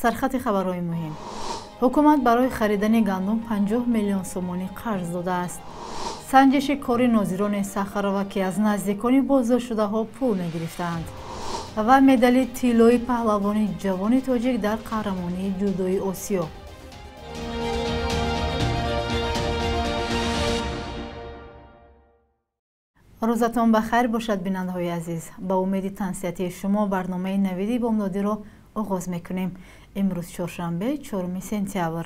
سرخط خبرهای مهم. حکومت برای خریدن گندم 50 میلیون سومانی قرض داده است. سنجش کاری ناظران صخره که از نزدیکان بازداشت شده ها پول نگرفتند و مدال طلایی پهلوانی جوان تاجیک در قهرمانی جودوی آسیا. روزتان بخیر باشد بیننده‌های عزیز. با امید تنصیحاتی شما برنامه نویدی بامدادی را آغاز میکنیم. امروز چهارشنبه 4 سپتامبر.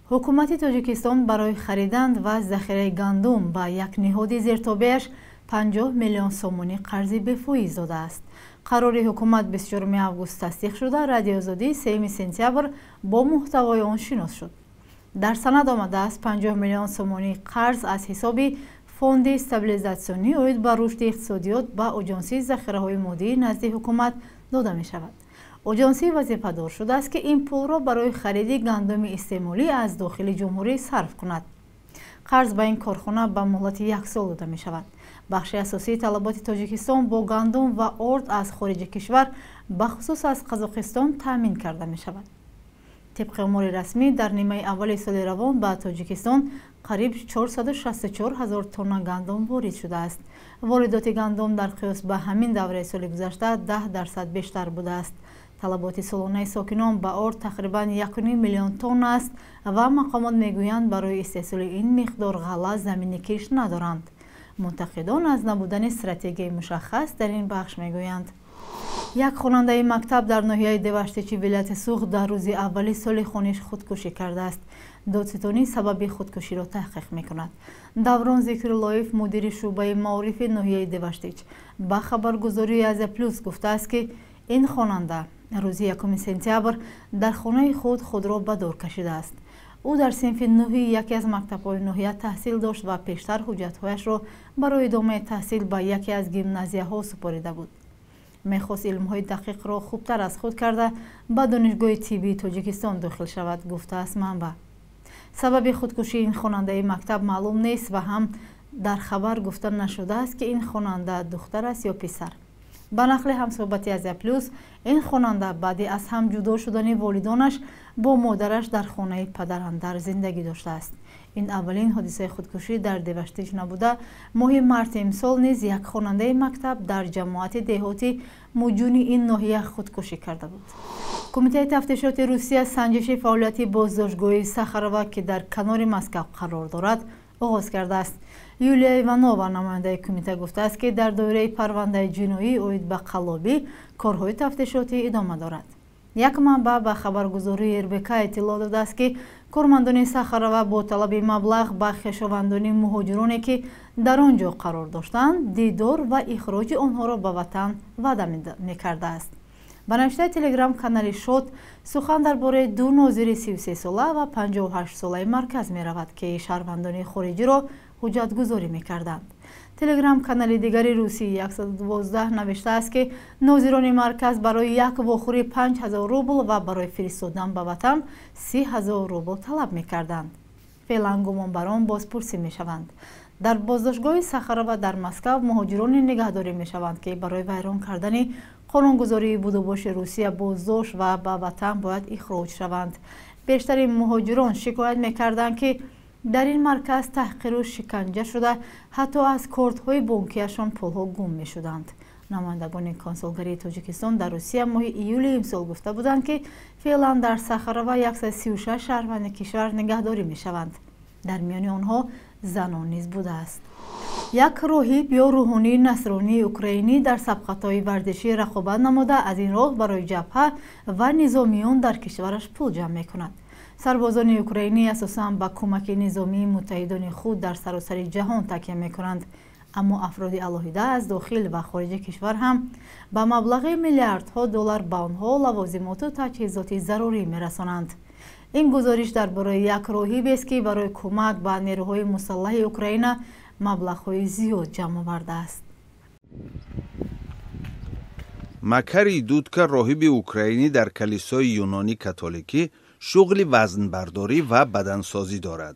حکومت تاجیکستان برای خریدن و ذخیره گندم با یک نهاد زیرتابه‌اش 50 میلیون سومانی قرض به فایز داده است. قرار حکومت 24 آگوست تصدیق شده. رادیو آزادی 3 سپتامبر با محتوای آن شناس شد. در سند آمده است 50 میلیون سومانی قرض از حساب فوند استابیلیزاسیونی اوید با رشد اقتصادیات با آژانسی ذخیره‌های مادی نزد حکومت داده می شود. آژانسی وظیفه‌دار شده است که این پول را برای خرید گندم استعمالی از داخل جمهوری صرف کند. قرض به این کارخانه به مهلت 1 سال داده می شود. بخش اساسی طلبات تاجیکستان با گندم و آرد از خارج کشور به خصوص از قزاقستان تامین کرده می شود. طبق امور رسمی در نیمه اول سال روان به تاجیکستان قریب 464,000 تن گندم وارد شده است. واردات گندم در قیاس به همین دوره سال گذشته 10% بیشتر بوده است. طلبات سالانه ساکنان به آرد تقریبا 1.5 میلیون تن است و مقامات میگویند برای استحصال این مقدار غله زمین کشت ندارند. منتقدان از نبودن استراتژی مشخص در این بخش میگویند. یک خواننده مکتب در ناحیه دیوشتچی ولایت سوخت در روز اولی سال خونش خودکشی کرده است. دادستانی سبب خودکشی را تحقیق میکند. دوران ذکراللهیف مدیر شعبه معارف ناحیه دیوشتچ با خبرگزاری از پلوس گفته است که این خواننده روز 1 سپتامبر در خانه خود را به دار کشیده است. او در صنف 9 یکی از مکتب‌های ناحیه تحصیل داشت و پیشتر حجت‌هایش را برای ادامه تحصیل به یکی از گیمنازیاها سپاریده بود. میخواست علم‌های دقیق را خوبتر از خود کرده به دانشگاه طبی تاجیکستان داخل شود، گفته است منبع. سبب خودکشی این خواننده مکتب معلوم نیست و هم در خبر گفته نشده است که این خواننده دختر است یا پسر. به نقل همصحبتی از پلوس، این خواننده بعد از هم جدا شدن والدانش با مادرش در خانه پدراندر زندگی داشته است. این اولین حادثه خودکشی در دیوشتچ نبوده. ماه مارس امسال نیز یک خواننده مکتب در جماعت دهاتی مجون این ناحیه خودکشی کرده بود. کمیته تفتیشات روسیه سنجش فعالیت بازداشتگاه ساخارova که در کنار مسکو قرار دارد آغاز کرده است. یولیا ایوانووا نماینده کمیته گفته است که در دایره پرونده جنایی اوید به قلابی کارهای تفتیشاتی ادامه دارد. یک منبع به خبرگزاری РБК اطلاع داده است که کارمندان ساخارова با طلب مبلغ به خویشاوندان مهاجرانی که در آنجا قرار داشتند دیدار و اخراج آنها را به وطن وعده می‌کرده است. به نوشته تلگرام کانال شد سخن درباره دو ناظر 33 ساله و 58 ساله مرکز می رود که شهروندان خارجی را حجت گذاری می کردند. تلگرام کانال دیگری روسی 112 نوشته است که ناظران مرکز برای یک واخوری 5,000 روبل و برای فرستادن به وطن 30,000 روبل طلب می کردند. فعلا گمانبران بازپرسی می شوند. در بازداشتگاه ساخارova در مسکو مهاجران نگهداری می شوند که برای ویران کردن قانونگذاری بودوباش روسیه بازداشت و به وطن باید اخراج شوند. بیشتر مهاجران شکایت می کردند که در این مرکز تحقیر و شکنجه شده، حتی از کارت‌های بانکیشان پولها گم می شدند. نمایندگان کنسولگری تاجیکستان در روسیه ماه ایول امسال گفته بودند که فعلا در ساخارova 136 شهروند کشور نگهداری می شوند. در میان آنها زنان نیز بوده است. یک راهب یا روحانی نصرانی اوکراینی در سبقت‌های ورزشی رقابت نموده از این راه برای جبهه و نظامیان در کشورش پول جمع می‌کند. سربازان اوکراینی اساساً با کمک نظامی متحدان خود در سراسر جهان تکیه می‌کنند، اما افراد علاهیده از داخل و خارج کشور هم با مبلغ میلیاردها دلار به آنها لوازمات و تجهیزات ضروری می‌رسانند. این گزارش درباره یک راهب است که برای کمک به نیروهای مسلح اوکراین مبلغ‌های زیاد جمع آورده است. مکری دودکا راهب اوکراینی در کلیسای یونانی کاتولیکی شغل وزنبرداری و بدنسازی دارد.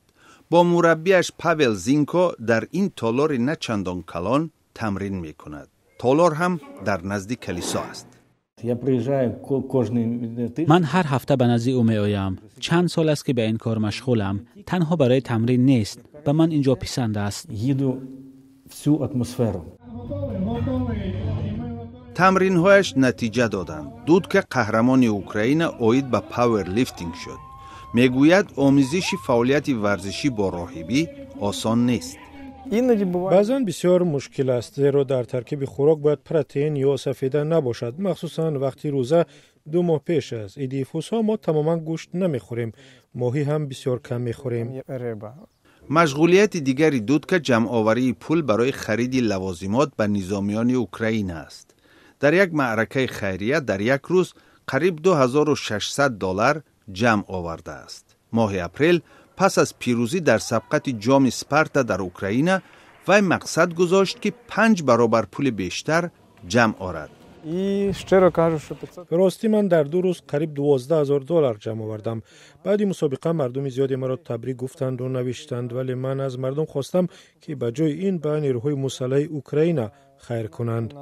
با مربیش پاول زینکو در این تالار نه چندان کلان تمرین می کند. تالار هم در نزد کلیسا است. من هر هفته به نزد او میآیم. چند سال است که به این کار مشغولم. تنها برای تمرین نیست. به من اینجا پسند است. تمرین‌هایش نتیجه دادند. دودکا قهرمان اوکراین اوید به پاور لیفتینگ شد. میگوید آموزش فعالیت ورزشی با راهبی آسان نیست. بعضاً بسیار مشکل است، زیرا در ترکیب خوراک باید پروتئین یا سفیده نباشد، مخصوصاً وقتی روزه 2 ماه پیش است. ایدی فوسا ما تماما گوشت نمیخوریم، ماهی هم بسیار کم میخوریم. مشغولیت دیگری دودکا جمع‌آوری پول برای خرید لوازمات به نظامیان اوکراین است. در یک معرکه خیریه در یک روز قریب $2600 جمع آورده است. ماه اپریل پس از پیروزی در سبقت جام سپارتا در اوکراین وی مقصد گذاشت که 5 برابر پول بیشتر جمع آورد. راستی من در 2 روز قریب $12,000 جمع آوردم. بعد مسابقه مردم زیادی مرا تبریک گفتند و نوشتند، ولی من از مردم خواستم که به جای این به نیروهای مسلح اوکراین خیر کنند.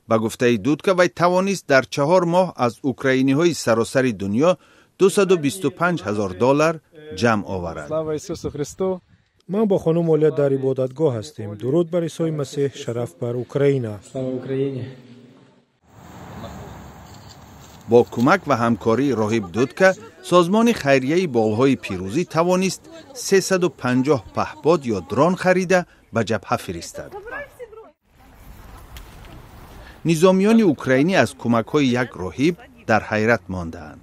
با گفته دودکا وی توانست در 4 ماه از اوکراینی‌های سراسر دنیا $225,000 جمع آورد. من با خانم اولیا در عبادتگاه هستیم. درود بر عیسی مسیح، شرف بر اوکراین. با کمک و همکاری راهب دودکا سازمان خیریه بالهای پیروزی توانست 350 پهپاد یا درون خریده به جبهه فرستد. نظامیان اوکراینی از کمک‌های یک راهب در حیرت ماندند.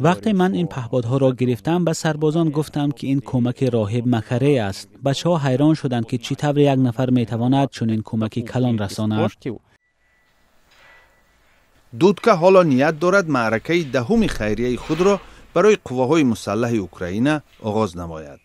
وقتی من این پهپادها را گرفتم به سربازان گفتم که این کمک راهب مکره است. بچه‌ها حیران شدند که چطور یک نفر میتواند چنین کمکی کلان رساند. دودکا حالا نیت دارد معرکه دهم خیریه خود را برای قواهای مسلح اوکراین آغاز نماید.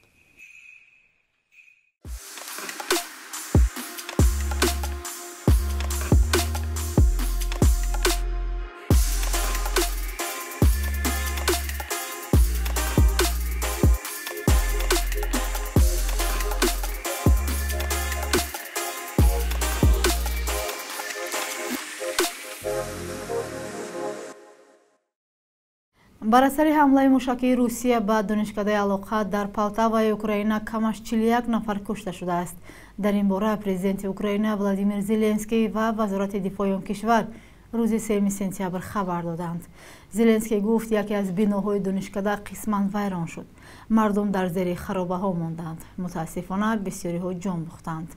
بر اثر حمله موشکی روسیه به دانشکده علاقه در پالتاوای اوکراین کمش 41 نفر کشته شده است. در این باره پرزیدنت اوکراین ولادیمیر زلنسکی و وزارت دفاع آن کشور روز 3 سپتامبر خبر دادند. زلنسکی گفت یکی از بناهای دانشکده قسماً ویران شد. مردم در زیر خرابه ها ماندند. متاسفانه بسیاری ها جان باختند.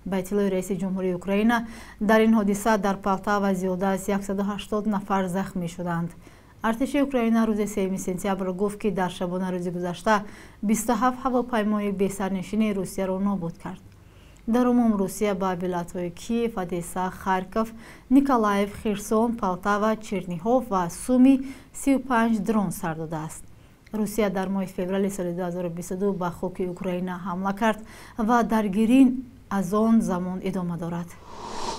به اطلاع رئیس جمهوری اوکراین در این حادثه در پالتاوا زیاده از 180 نفر زخمی شدند. ارتش اوکراین روز 3 سپتامبر گفت که در شبانه روز گذشته 27 هواپیمای بی‌سرنشین روسیه را نابود کرد. در عموم روسیه به ولایت‌های کیف، ادسا، خارکوف، نیکولایف، خرسون، پالتاوا، چرنیهوف و سومی 35 درون سر داده است. روسیه در ماه فوریه سال 2022 به خاک اوکراین حمله کرد و درگیری از آن زمان ادامه دارد.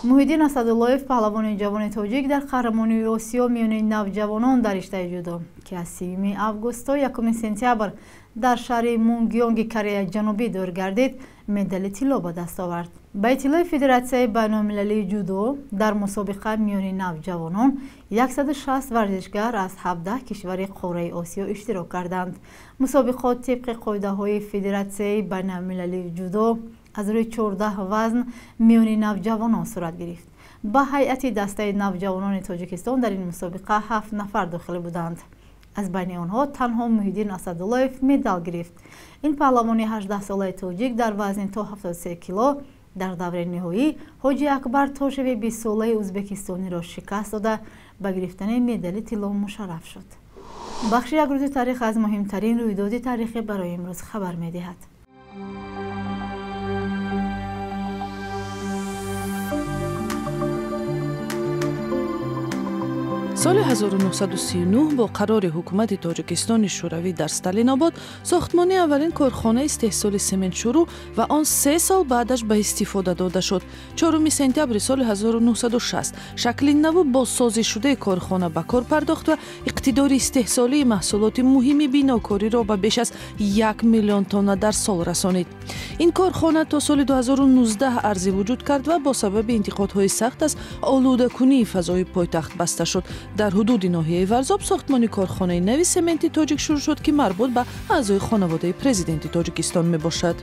محیدین اسداللهیف پهلوان جوان تاجیک در قهرمانی آسیا میان نوجوانان در رشته جودو که از 3 آگوست تا 1 سپتامبر در شهر مونگیونگ کره جنوبی دور گردید مدال طلا به دست آورد. به اطلاع فدراسیون بین‌المللی جودو در مسابقه میان نوجوانان 160 ورزشگر از 17 کشور قاره آسیا اشتراک کردند. مسابقات طبق قاعده‌های فدراسیون بین‌المللی جودو از روی 14 وزن میان نوجوانان صورت گرفت. با هیئت دسته نوجوانان تاجیکستان در این مسابقه 7 نفر داخل بودند. از بین آنها تنها محیدین اسداللهیف مدال گرفت. این پهلوان 18 ساله تاجیک در وزن تا 73 کیلو در دور نهایی حاجی اکبر تاشوی 20 ساله ازبکستانی را شکست داده به گرفتن مدال طلا مشرف شد. بخش یک روز تاریخ از مهمترین رویداد تاریخی برای امروز خبر می‌دهد. سال 1939 با قرار حکومت تاجیکستان شوروی در استالیناباد ساختمان اولین کارخانه استحصال سمنت شروع و آن 3 سال بعدش به استفاده داده شد. 4 سپتامبر سال 1960 شکل نو بازسازی شده کارخانه به کار پرداخت و اقتدار استحصالی محصولات مهم بیناکاری را به بیش از 1 میلیون تن در سال رسانید. این کارخانه تا سال 2019 عرضی وجود کرد و با سبب انتقادهای سخت از آلوده‌کنی فضای پایتخت بسته شد. در حدود ناحیه ورزاب ساختمان کارخانه نوی سمنت تاجیک شروع شد که مربوط به اعضای خانواده پرزیدنت تاجیکستان می باشد.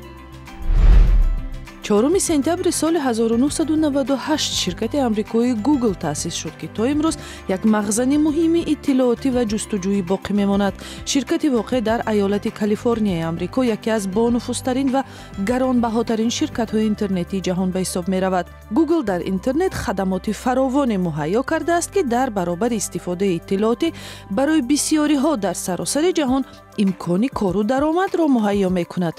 4 سپتامبر سال 1998 شرکت آمریکایی گوگل تأسیس شد که تا امروز یک مخزن مهم اطلاعاتی و جستجویی باقی میماند. شرکت واقع در ایالت کالیفرنیا آمریکا یکی از بانفوذترین و گرانبهاترین شرکت‌های اینترنتی جهان به حساب می‌رود. گوگل در اینترنت خدمات فراوان مهیا کرده است که در برابر استفاده اطلاعاتی برای بسیاری‌ها در سراسر جهان امکان کار و درآمد را مهیا می‌کند.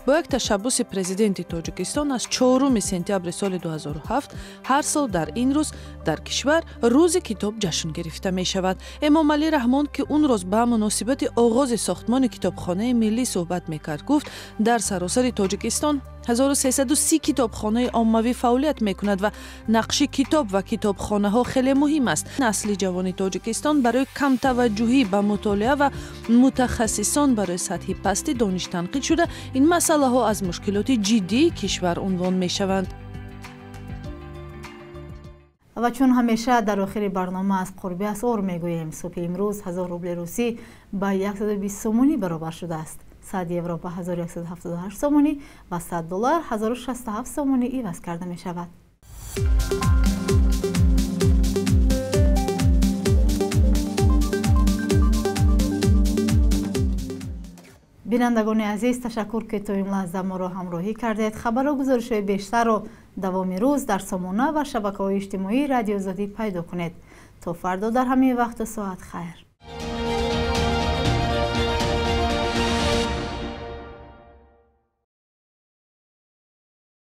با یک تشبث پرزیدنت تاجیکستان از 4 سپتامبر سال 2007 هر سال در این روز در کشور روز کتاب جشن گرفته می شود. امام علی رحمان که اون روز به مناسبت آغاز ساختمان کتابخانه ملی صحبت میکرد گفت در سراسر تاجیکستان 1330 کتابخانه عمومی فعالیت میکند و نقش کتاب و کتابخانه ها خیلی مهم است. نسل جوان تاجیکستان برای کم توجهی به مطالعه و متخصصان برای سطح پست دانش تنقید شده این مسئله ها از مشکلات جدی کشور عنوان می شوند. و چون همیشه در آخر برنامه از قربی اسعار میگوییم، صبح امروز 1000 روبل روسی به 120 سومونی برابر شده است. 100 یورو به 1178 سومونی و 100 دلار 1067 سومونی عوض کرده می شود. بینندگان عزیز، تشکر که تا این لحظه ما را همراهی کردید. خبر و گزارش بیشتر را دوام روز در سامانه و شبکه‌های اجتماعی رادیو آزادی پیدا کنید. تا فردا در همین وقت ساعت خیر.